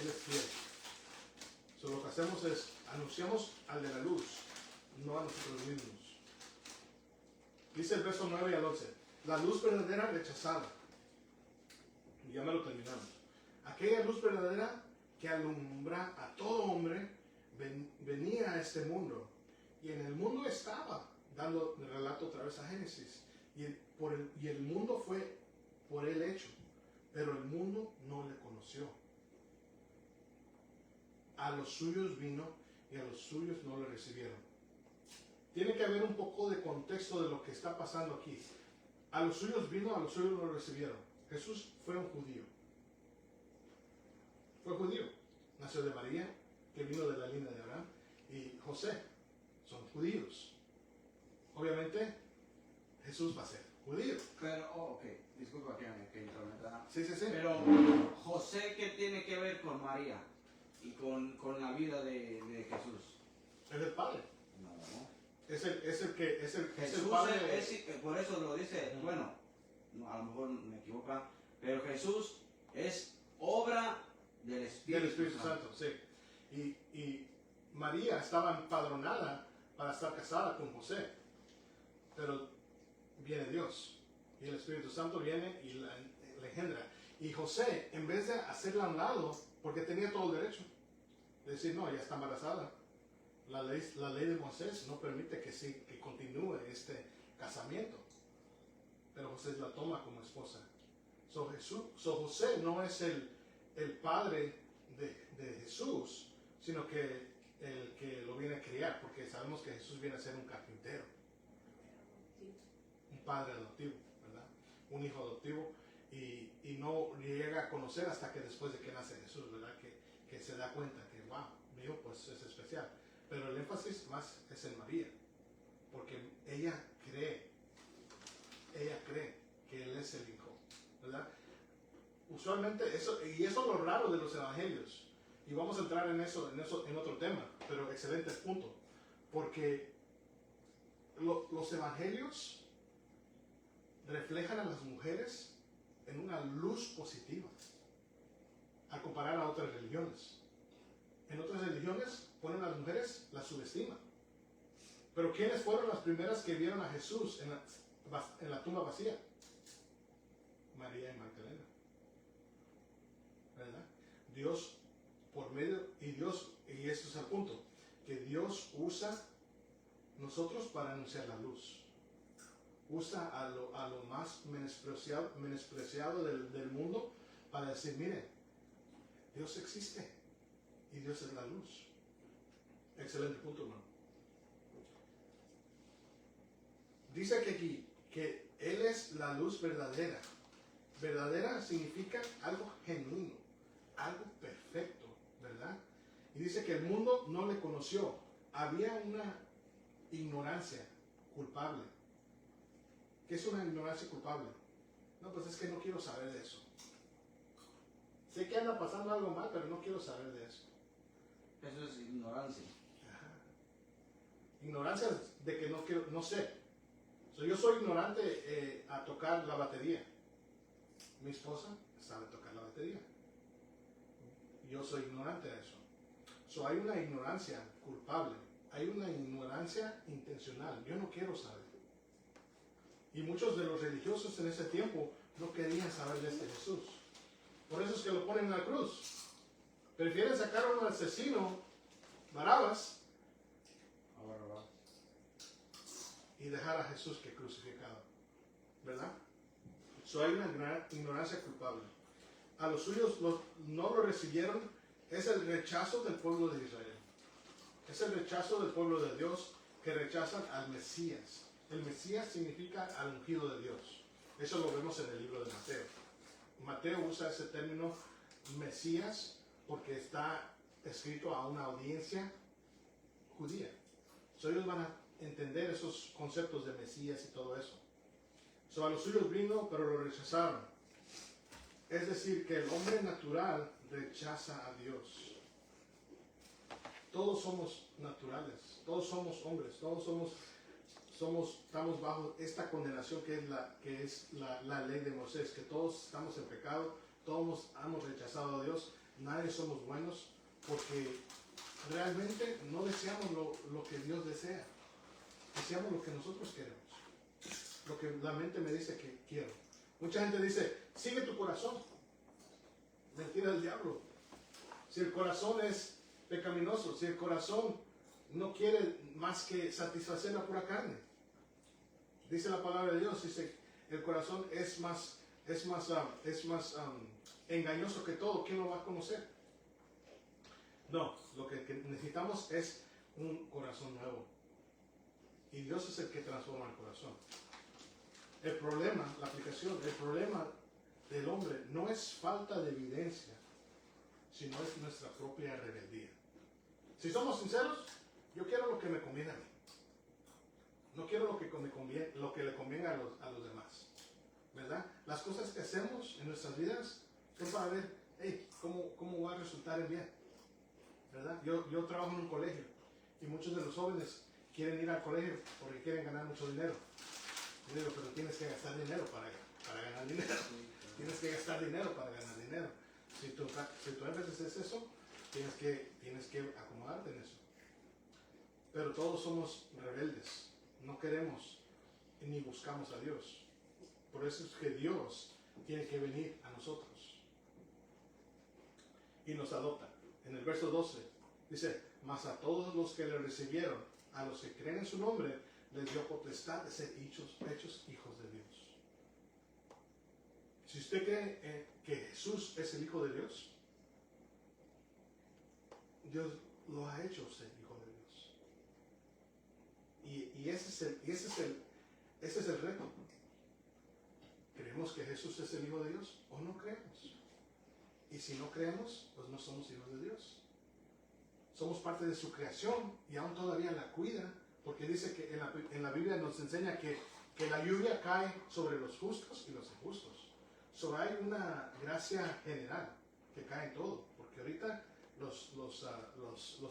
Él es fiel. Lo que hacemos es anunciamos al de la luz, no a nosotros mismos. Dice el verso 9 al 11. La luz verdadera rechazada. Y ya me lo terminamos. Aquella luz verdadera que alumbra a todo hombre venía a este mundo. Y en el mundo estaba, dando el relato otra vez a Génesis. Y el mundo fue por él hecho, pero el mundo no le conoció. A los suyos vino y a los suyos no le recibieron. Tiene que haber un poco de contexto de lo que está pasando aquí. A los suyos vino, a los suyos no lo recibieron. Jesús fue un judío. Nació de María, que vino de la línea de Abraham, y José. Son judíos. Obviamente, Jesús va a ser judío. Pero, ok. disculpa que intrometa. Sí, sí, sí. Pero José, ¿qué tiene que ver con María y con la vida de Jesús? Es el Padre. No. Es el Jesús Padre. por eso lo dice, bueno, no, a lo mejor me equivoco, pero Jesús es obra del Espíritu Santo, sí. Y María estaba empadronada para estar casada con José. Pero viene Dios. Y el Espíritu Santo viene y la engendra. Y José, en vez de hacerla a un lado, porque tenía todo el derecho de decir, no, ya está embarazada. La ley de Moisés no permite que continúe este casamiento. Pero José la toma como esposa. José no es el padre de Jesús, sino que el que lo viene a criar, porque sabemos que Jesús viene a ser un carpintero, un padre adoptivo, ¿verdad? Un hijo adoptivo, y no llega a conocer hasta que después de que nace Jesús, ¿verdad? Que se da cuenta que, wow, mi hijo pues es especial. Pero el énfasis más es en María, porque ella cree que Él es el Hijo, ¿verdad? Usualmente, eso es lo raro de los evangelios, y vamos a entrar en eso en otro tema, pero excelente punto, porque los evangelios reflejan a las mujeres en una luz positiva, al comparar a otras religiones. En otras religiones ponen a las mujeres, las subestiman. Pero ¿quiénes fueron las primeras que vieron a Jesús en la tumba vacía? María y Magdalena, ¿verdad? Dios por medio, y esto es el punto, que Dios usa nosotros para anunciar la luz. Usa a lo más menospreciado del mundo para decir, miren, Dios existe y Dios es la luz. Excelente punto, hermano. Dice que aquí que Él es la luz verdadera. Verdadera significa algo genuino, algo perfecto, ¿verdad? Y dice que el mundo no le conoció. Había una ignorancia culpable. ¿Qué es una ignorancia culpable? No, pues es que no quiero saber de eso. Sé que anda pasando algo mal, pero no quiero saber de eso. Eso es ignorancia. Ajá. Ignorancia de que no sé. Yo soy ignorante a tocar la batería. Mi esposa sabe tocar la batería. Yo soy ignorante a eso. Hay una ignorancia culpable. Hay una ignorancia intencional. Yo no quiero saber. Y muchos de los religiosos en ese tiempo no querían saber de este Jesús. Por eso es que lo ponen en la cruz. Prefieren sacar a un asesino, Barabas, y dejar a Jesús que crucificado. ¿Verdad? Hay una ignorancia culpable. A los suyos no lo recibieron. Es el rechazo del pueblo de Israel. Es el rechazo del pueblo de Dios que rechazan al Mesías. El Mesías significa al ungido de Dios. Eso lo vemos en el libro de Mateo. Mateo usa ese término Mesías porque está escrito a una audiencia judía. Ellos van a entender esos conceptos de Mesías y todo eso. A los suyos vino, pero lo rechazaron. Es decir, que el hombre natural rechaza a Dios. Todos somos naturales, todos somos hombres, todos estamos bajo esta condenación que es la ley de Moisés, que todos estamos en pecado, todos hemos rechazado a Dios, nadie somos buenos, porque realmente no deseamos lo que Dios desea, deseamos lo que nosotros queremos, lo que la mente me dice que quiero. Mucha gente dice, sigue tu corazón. Mentira del diablo. Si el corazón es pecaminoso, si el corazón no quiere más que satisfacer la pura carne. Dice la palabra de Dios, dice, el corazón es más engañoso que todo. ¿Quién lo va a conocer? No, lo que necesitamos es un corazón nuevo. Y Dios es el que transforma el corazón. El problema del hombre no es falta de evidencia, sino es nuestra propia rebeldía. Si somos sinceros, yo quiero lo que me conviene a mí. No quiero lo que le convenga a los demás. ¿verdad? Las cosas que hacemos en nuestras vidas son para ver, hey, ¿cómo va a resultar en bien? ¿Verdad? Yo trabajo en un colegio y muchos de los jóvenes quieren ir al colegio porque quieren ganar mucho dinero. Yo digo, pero tienes que gastar dinero para ganar dinero. Tienes que gastar dinero para ganar dinero. Si tu énfasis es eso, tienes que acomodarte en eso. Pero todos somos rebeldes. No queremos ni buscamos a Dios. Por eso es que Dios tiene que venir a nosotros. Y nos adopta. En el verso 12 dice, mas a todos los que le recibieron, a los que creen en su nombre, les dio potestad de ser hechos hijos de Dios. Si usted cree que Jesús es el Hijo de Dios, Dios lo ha hecho ser Hijo de Dios. Y ese es el reto. ¿Creemos que Jesús es el Hijo de Dios o no creemos? Y si no creemos, pues no somos hijos de Dios. Somos parte de su creación y aún todavía la cuida, porque dice que en la Biblia nos enseña que la lluvia cae sobre los justos y los injustos. So, hay una gracia general que cae en todo, porque ahorita los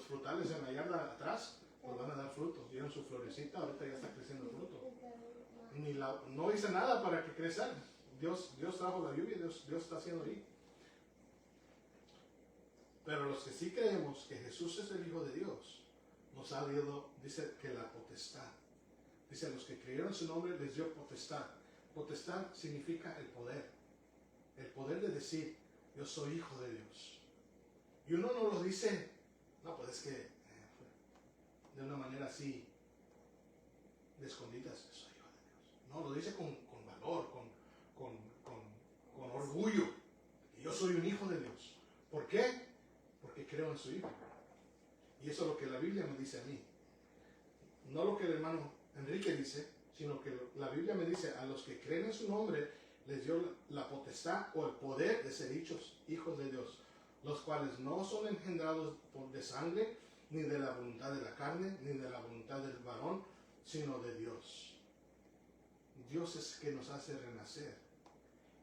frutales en la yarda atrás pues van a dar fruto. Dieron su florecita, ahorita ya está creciendo el fruto. No hice nada para que crezca. Dios trajo la lluvia, Dios está haciendo ahí. Pero los que sí creemos que Jesús es el Hijo de Dios, nos ha dado, dice que la potestad. Dice, a los que creyeron su nombre les dio potestad. Potestad significa el poder. El poder de decir, yo soy hijo de Dios. Y uno no lo dice, no, pues es que de una manera así, de escondidas, soy hijo de Dios. No, lo dice con valor, con orgullo. Yo soy un hijo de Dios. ¿Por qué? Porque creo en su Hijo. Y eso es lo que la Biblia me dice a mí. No lo que el hermano Enrique dice, sino que la Biblia me dice, a los que creen en su nombre, les dio la potestad o el poder de ser hechos hijos de Dios, los cuales no son engendrados de sangre, ni de la voluntad de la carne, ni de la voluntad del varón, sino de Dios. Dios es que nos hace renacer.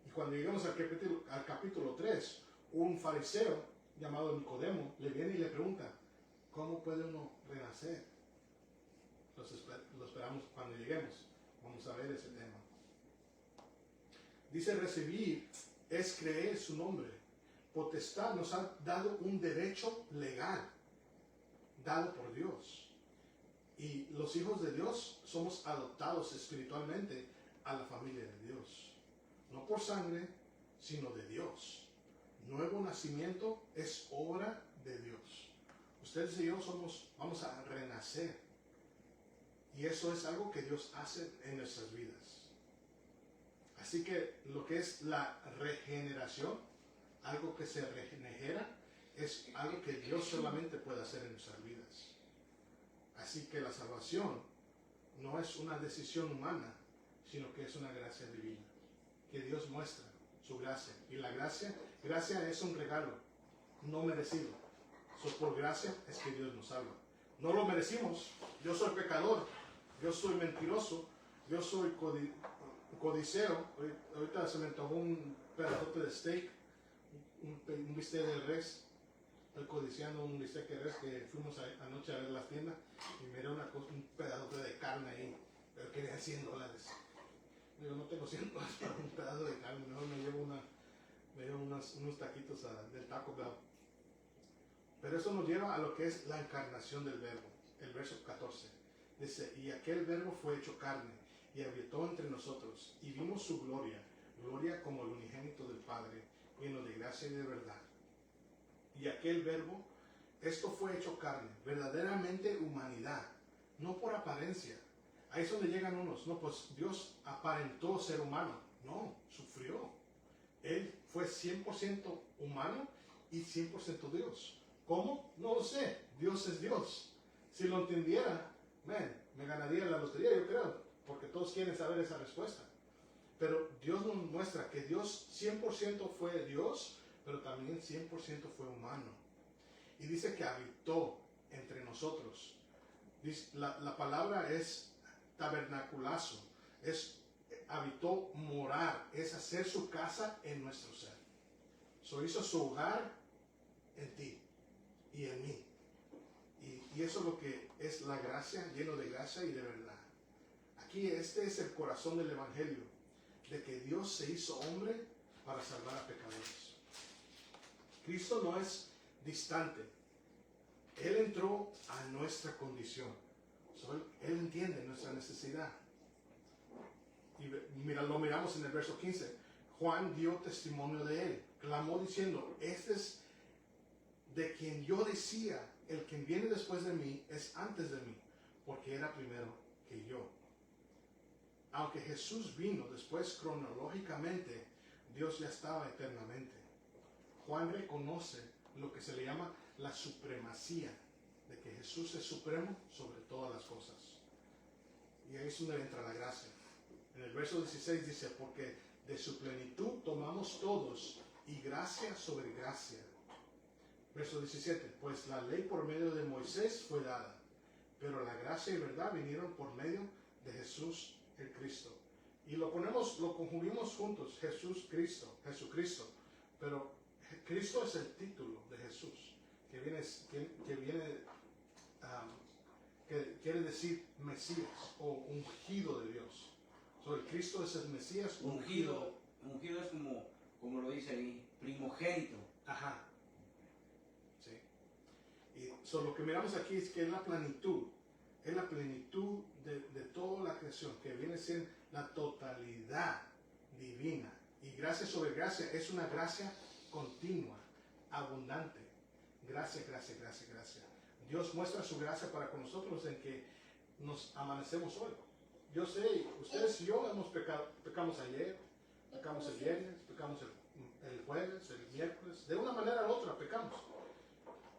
Y cuando llegamos al capítulo 3, un fariseo llamado Nicodemo le viene y le pregunta, ¿cómo puede uno renacer? Lo esperamos cuando lleguemos. Vamos a ver ese tema. Dice, recibir es creer su nombre. Potestad nos ha dado un derecho legal, dado por Dios. Y los hijos de Dios somos adoptados espiritualmente a la familia de Dios. No por sangre, sino de Dios. Nuevo nacimiento es obra de Dios. Ustedes y yo vamos a renacer. Y eso es algo que Dios hace en nuestras vidas. Así que lo que es la regeneración, algo que se regenera, es algo que Dios solamente puede hacer en nuestras vidas. Así que la salvación no es una decisión humana, sino que es una gracia divina, que Dios muestra su gracia. Y la gracia es un regalo no merecido. Por gracia es que Dios nos salva. No lo merecimos. Yo soy pecador, yo soy mentiroso, yo soy codiceo. Ahorita se me antojó un pedazote de steak, un bistec de res. Estoy codiciando un bistec de res que fuimos anoche a ver las tiendas y miré un pedazote de carne ahí, pero quería $100. Yo no tengo $100 para un pedazo de carne, mejor me llevo unos taquitos del Taco Bell. Pero eso nos lleva a lo que es la encarnación del verbo. El verso 14 dice, y aquel verbo fue hecho carne y habitó entre nosotros y vimos su gloria, gloria como el unigénito del Padre, lleno de gracia y de verdad. Y aquel verbo, esto fue hecho carne, verdaderamente humanidad, no por apariencia. Ahí es donde llegan unos, no, pues Dios aparentó ser humano. No, sufrió. Él fue 100% humano y 100% Dios. ¿Cómo? No lo sé. Dios es Dios. Si lo entendiera, me ganaría la lotería, yo creo, porque todos quieren saber esa respuesta. Pero Dios nos muestra que Dios 100% fue Dios, pero también 100% fue humano. Y dice que habitó entre nosotros. La palabra es tabernaculazo. habitó morar, es hacer su casa en nuestro ser. Hizo su hogar en ti y en mí. Y eso es lo que es la gracia, lleno de gracia y de verdad. Aquí este es el corazón del Evangelio, de que Dios se hizo hombre para salvar a pecadores. Cristo no es distante. Él entró a nuestra condición. Él entiende nuestra necesidad. Y mira, lo miramos en el verso 15. Juan dio testimonio de él. Clamó diciendo, este es de quien yo decía, el que viene después de mí es antes de mí, porque era primero que yo. Aunque Jesús vino después cronológicamente, Dios ya estaba eternamente. Juan reconoce lo que se le llama la supremacía, de que Jesús es supremo sobre todas las cosas. Y ahí es donde entra la gracia. En el verso 16 dice, porque de su plenitud tomamos todos, y gracia sobre gracia. Verso 17, pues la ley por medio de Moisés fue dada, pero la gracia y verdad vinieron por medio de Jesús el Cristo. Y lo conjugamos juntos, Jesús Cristo, Jesucristo. Pero Cristo es el título de Jesús, que quiere decir Mesías o ungido de Dios. El Cristo es el Mesías ungido. Ungido es como lo dice ahí, primogénito. Ajá. Sí. Y lo que miramos aquí es que es la plenitud de toda la creación, que viene a ser la totalidad divina. Y gracia sobre gracia es una gracia continua, abundante. Gracia, gracia, gracia, gracia. Dios muestra su gracia para con nosotros en que nos amanecemos hoy. Yo sé, ustedes y yo hemos pecado. Pecamos ayer, pecamos el viernes, pecamos el jueves, el miércoles. De una manera u otra pecamos.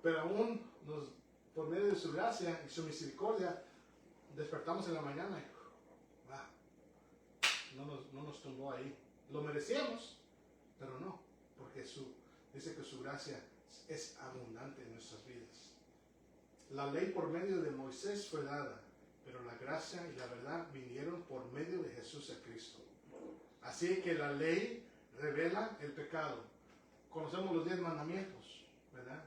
Pero aún por medio de su gracia y su misericordia, despertamos en la mañana y no nos tumbó ahí. Lo merecíamos, pero no, porque dice que su gracia es abundante en nuestras vidas. La ley por medio de Moisés fue dada, pero la gracia y la verdad vinieron por medio de Jesús el Cristo. Así que la ley revela el pecado. Conocemos los 10 mandamientos, ¿verdad?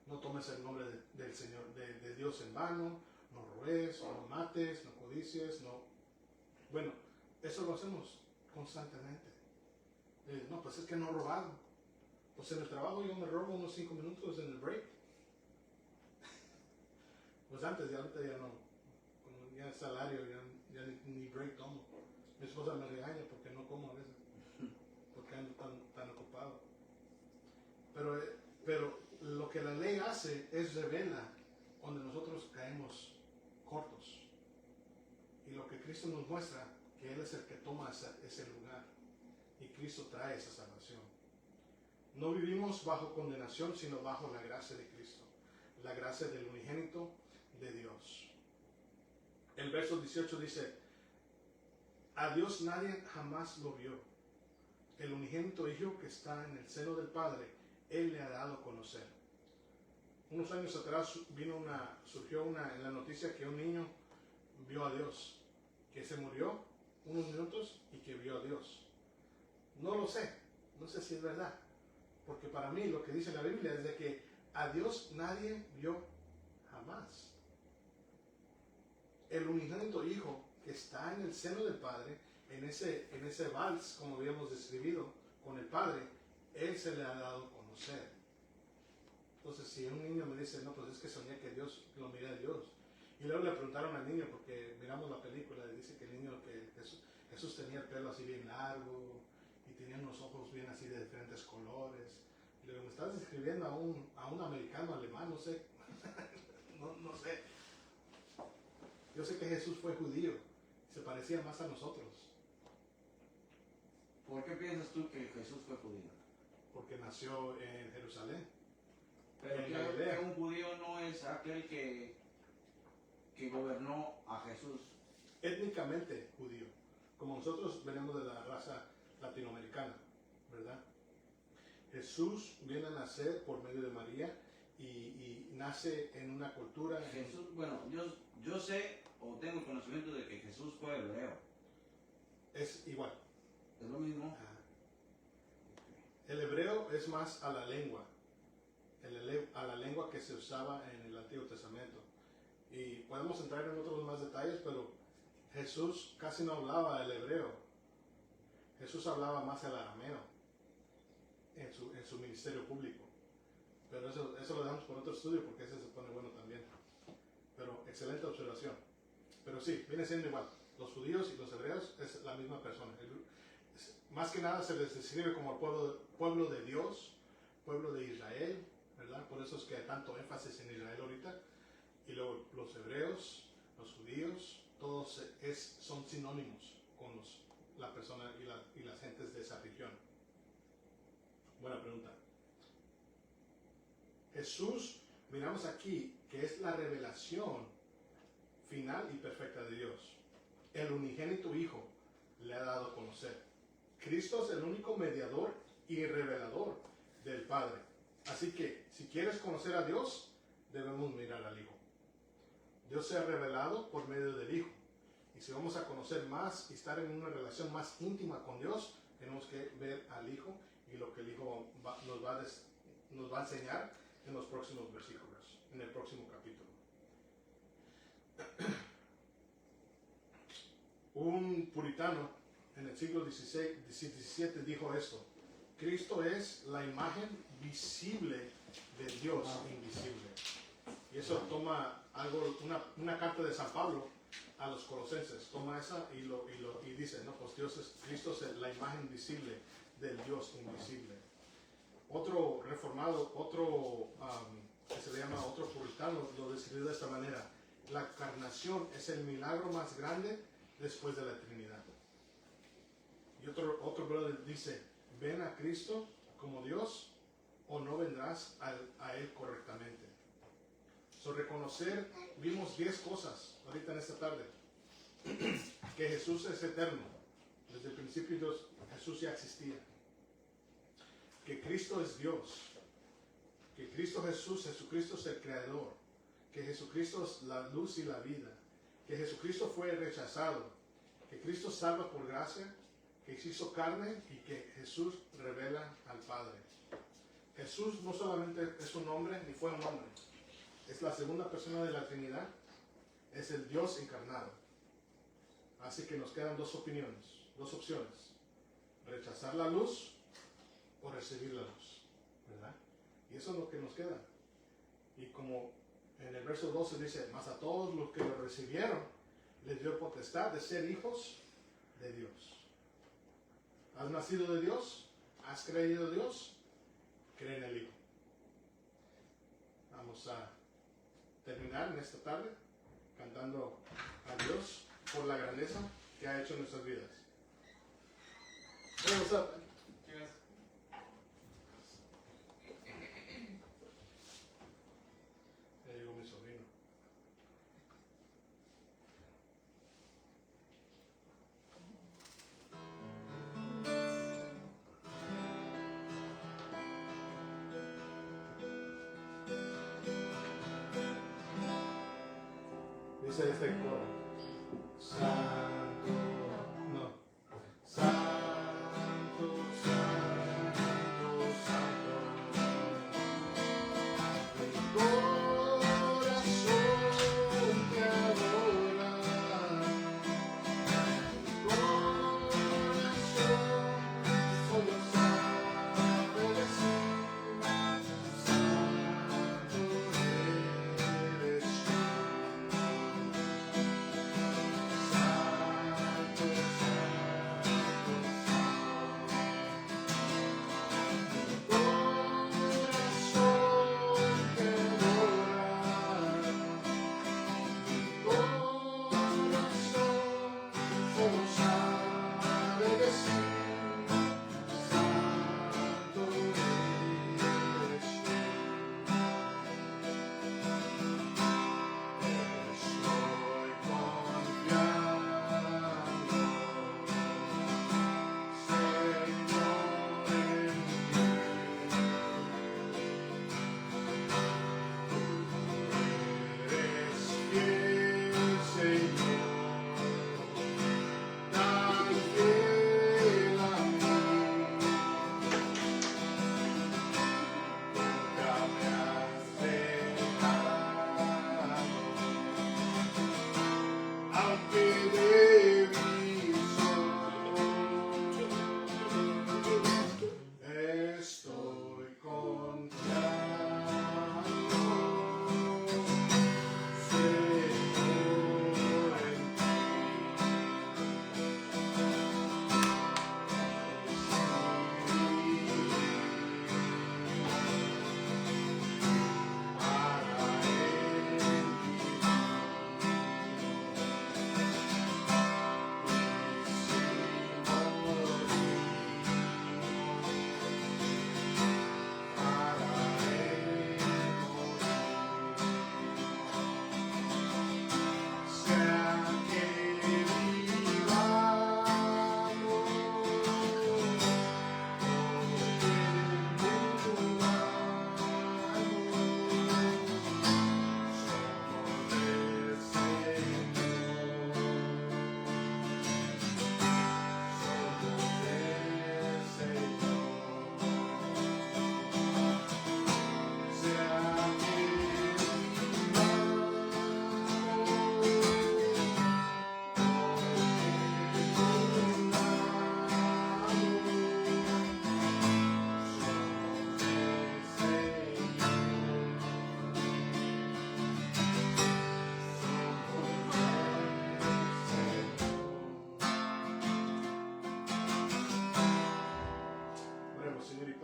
No tomes el nombre del Señor, de Dios en vano, no robes, no mates, no codicies, no. Bueno, eso lo hacemos constantemente. No, pues es que no he robado. Pues en el trabajo yo me robo unos 5 minutos en el break. Pues antes, ahorita ya no. Como ya el salario, ya ni break tomo. Mi esposa me regaña porque no como a veces. Porque ando tan ocupado. Pero lo que la ley hace es revela donde nosotros caemos cortos. Y lo que Cristo nos muestra, que Él es el que toma ese lugar. Y Cristo trae esa salvación. No vivimos bajo condenación, sino bajo la gracia de Cristo. La gracia del unigénito de Dios. El verso 18 dice, a Dios nadie jamás lo vio. El unigénito Hijo que está en el seno del Padre, Él le ha dado a conocer. Unos años atrás surgió en la noticia que un niño vio a Dios, que se murió unos minutos y que vio a Dios. No lo sé, no sé si es verdad, porque para mí lo que dice la Biblia es de que a Dios nadie vio jamás. El unigénito Hijo que está en el seno del Padre, en ese vals, como habíamos describido, con el Padre, Él se le ha dado a conocer. Entonces, si un niño me dice, no, pues es que soñé que Dios, lo miré a Dios. Y luego le preguntaron al niño, porque miramos la película, y dice que el niño, que Jesús tenía el pelo así bien largo, y tenía unos ojos bien así de diferentes colores. Y le digo, ¿me estás describiendo a un americano alemán? No sé. no sé. Yo sé que Jesús fue judío, se parecía más a nosotros. ¿Por qué piensas tú que Jesús fue judío? Porque nació en Jerusalén. Pero que un judío no es aquel que gobernó a Jesús. Étnicamente judío. Como nosotros venimos de la raza latinoamericana, ¿verdad? Jesús viene a nacer por medio de María y nace en una cultura. Jesús, bueno, yo sé o tengo conocimiento de que Jesús fue hebreo. Es igual. ¿Es lo mismo? Ajá. El hebreo es más a la lengua. A la lengua que se usaba en el Antiguo Testamento. Y podemos entrar en otros más detalles, pero Jesús casi no hablaba el hebreo. Jesús hablaba más el arameo en su ministerio público. Pero eso lo dejamos por otro estudio porque ese se pone bueno también. Pero excelente observación. Pero sí, viene siendo igual. Los judíos y los hebreos es la misma persona. Más que nada se les describe como el pueblo de Dios, pueblo de Israel, ¿verdad? Por eso es que hay tanto énfasis en Israel ahorita. Y luego los hebreos, los judíos, todos son sinónimos con la persona y las gentes de esa región. Buena pregunta. Jesús, miramos aquí que es la revelación final y perfecta de Dios. El unigénito Hijo le ha dado a conocer. Cristo es el único mediador y revelador del Padre. Así que, si quieres conocer a Dios, debemos mirar al Hijo. Dios se ha revelado por medio del Hijo. Y si vamos a conocer más y estar en una relación más íntima con Dios, tenemos que ver al Hijo y lo que el Hijo nos va a enseñar en los próximos versículos, en el próximo capítulo. Un puritano en el siglo XVII dijo esto: Cristo es la imagen visible de Dios invisible. Y eso toma una carta de San Pablo a los colosenses, toma esa y dice, no, pues Cristo es la imagen visible del Dios invisible. Otro reformado, que se le llama otro puritano, lo describió de esta manera: la encarnación es el milagro más grande después de la Trinidad. Y otro brother dice: ven a Cristo como Dios o no vendrás a Él correctamente. Reconocer, vimos 10 cosas ahorita en esta tarde. Que Jesús es eterno. Desde el principio Jesús ya existía. Que Cristo es Dios. Que Jesucristo es el Creador. Que Jesucristo es la luz y la vida. Que Jesucristo fue rechazado. Que Cristo salva por gracia. Que se hizo carne y que Jesús revela al Padre. Jesús no solamente es un hombre, ni fue un hombre. Es la segunda persona de la Trinidad. Es el Dios encarnado. Así que nos quedan dos opciones. Rechazar la luz o recibir la luz. ¿Verdad? Y eso es lo que nos queda. Y como en el verso 12 dice: mas a todos los que lo recibieron, les dio potestad de ser hijos de Dios. ¿Has nacido de Dios? ¿Has creído en Dios? Cree en el Hijo. Vamos a terminar en esta tarde cantando a Dios por la grandeza que ha hecho en nuestras vidas. Hey, what's up? Ya llegó mi sobrino. Dice este coro: Santo, no, Santo, Santo, Santo. Mi corazón te adora. Mi corazón solo sabe decir: Santo eres tú.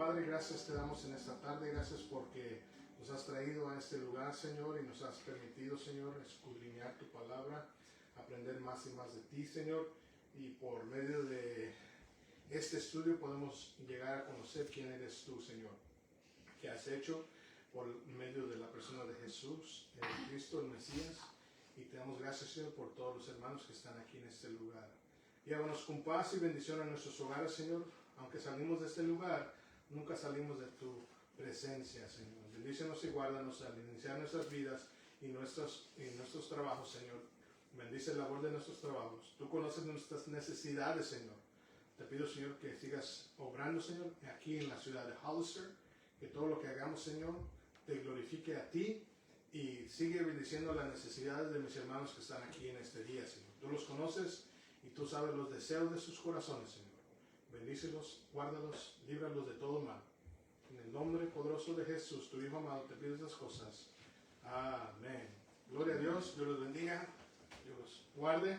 Padre, gracias te damos en esta tarde. Gracias porque nos has traído a este lugar, Señor, y nos has permitido, Señor, escudriñar tu palabra, aprender más y más de ti, Señor. Y por medio de este estudio podemos llegar a conocer quién eres tú, Señor, que has hecho por medio de la persona de Jesús, el Cristo, el Mesías. Y te damos gracias, Señor, por todos los hermanos que están aquí en este lugar. Llévanos con paz y bendición a nuestros hogares, Señor. Aunque salimos de este lugar, nunca salimos de tu presencia, Señor. Bendícenos y guárdanos al iniciar nuestras vidas y nuestros trabajos, Señor. Bendice el labor de nuestros trabajos. Tú conoces nuestras necesidades, Señor. Te pido, Señor, que sigas obrando, Señor, aquí en la ciudad de Hollister. Que todo lo que hagamos, Señor, te glorifique a ti y sigue bendiciendo las necesidades de mis hermanos que están aquí en este día, Señor. Tú los conoces y tú sabes los deseos de sus corazones, Señor. Bendícelos, guárdalos, líbralos de todo mal. En el nombre poderoso de Jesús, tu Hijo amado, te pido estas cosas. Amén. Gloria a Dios, Dios los bendiga, Dios los guarde.